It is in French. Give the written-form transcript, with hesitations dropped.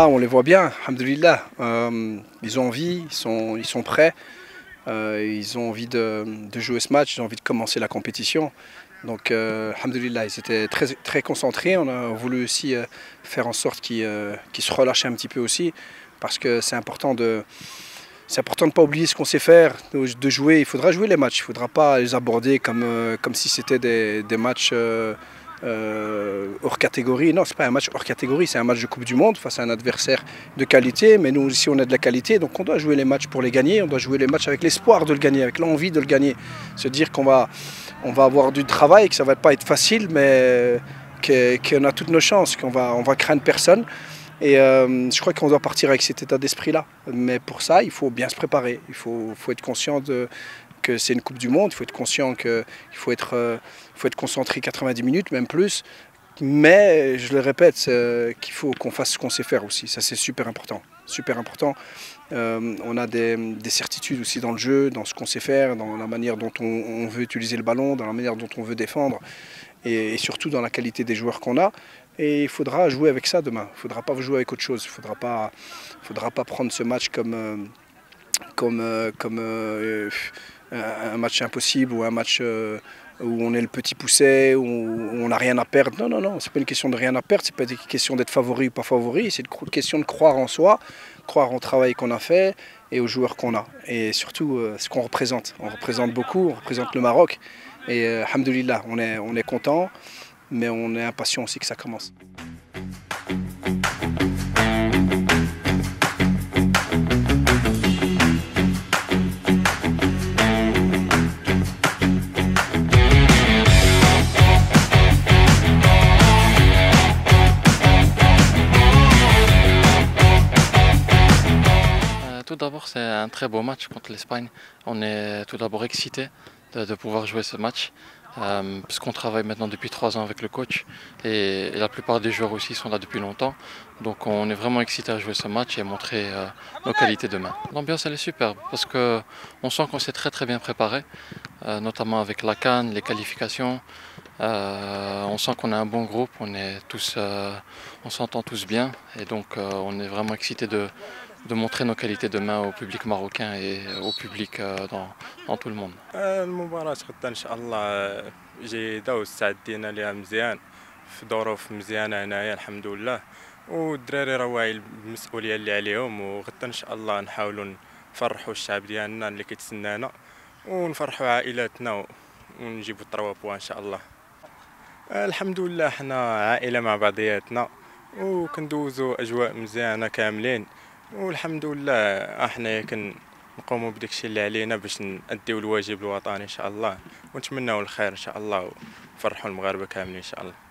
là, on les voit bien, alhamdoulilah. Ils ont envie, ils sont prêts, ils ont envie de jouer ce match, ils ont envie de commencer la compétition. Donc, alhamdoulilah, ils étaient très, très concentrés. On a voulu aussi faire en sorte qu'ils se relâchent un petit peu aussi, parce que c'est important de ne pas oublier ce qu'on sait faire, de jouer. Il faudra jouer les matchs, il ne faudra pas les aborder comme si c'était des matchs hors catégorie. Non, ce n'est pas un match hors catégorie, c'est un match de Coupe du Monde face à un adversaire de qualité. Mais nous ici, on a de la qualité, donc on doit jouer les matchs pour les gagner. On doit jouer les matchs avec l'espoir de le gagner, avec l'envie de le gagner. Se dire qu'on va avoir du travail, que ça ne va pas être facile, mais qu'on a toutes nos chances, qu'on va craindre personne. Et je crois qu'on doit partir avec cet état d'esprit-là. Mais pour ça, il faut bien se préparer. Il faut être conscient que c'est une Coupe du Monde. Il faut être conscient qu'il faut être concentré 90 minutes, même plus. Mais je le répète, qu'il faut qu'on fasse ce qu'on sait faire aussi. Ça, c'est super important. Super important. On a des certitudes aussi dans le jeu, dans ce qu'on sait faire, dans la manière dont on veut utiliser le ballon, dans la manière dont on veut défendre et surtout dans la qualité des joueurs qu'on a. Et il faudra jouer avec ça demain. Il ne faudra pas jouer avec autre chose. Il ne faudra pas prendre ce match comme un match impossible ou un match où on est le petit pousset, où on n'a rien à perdre. Non, non, non, ce n'est pas une question de rien à perdre, ce n'est pas une question d'être favori ou pas favori, c'est une question de croire en soi, croire au travail qu'on a fait et aux joueurs qu'on a. Et surtout ce qu'on représente. On représente beaucoup, on représente le Maroc. Et alhamdoulilah, on est content, mais on est impatient aussi que ça commence. Tout d'abord, c'est un très beau match contre l'Espagne. On est tout d'abord excité de pouvoir jouer ce match, puisqu'on travaille maintenant depuis 3 ans avec le coach et la plupart des joueurs aussi sont là depuis longtemps. Donc on est vraiment excité à jouer ce match et montrer nos qualités demain. L'ambiance elle est superbe parce qu'on sent qu'on s'est très bien préparé, notamment avec la CAN, les qualifications. On sent qu'on a un bon groupe, on s'entend tous bien et donc on est vraiment excité de montrer nos qualités demain au public marocain et au public dans tout le monde. المباراة غدا إن شاء الله جيدة واستعدينا لها مزيان في ظروف مزيانة هنايا الحمد لله والدراري راه واعيين بالمسؤولية اللي عليهم وغدا إن شاء الله نحاولوا نفرحوا الشعب ديالنا اللي كيتسنانا ونفرحوا عائلاتنا ونجيبوا 3 بوان إن شاء الله. الحمد لله حنا عائلة مع بعضياتنا وكندوزوا أجواء مزيانة كاملين والحمد لله احنا كنقوموا بداكشي اللي علينا باش نأديو الواجب الوطني ان شاء الله ونتمناو الخير ان شاء الله ونفرحوا المغاربه كاملين ان شاء الله.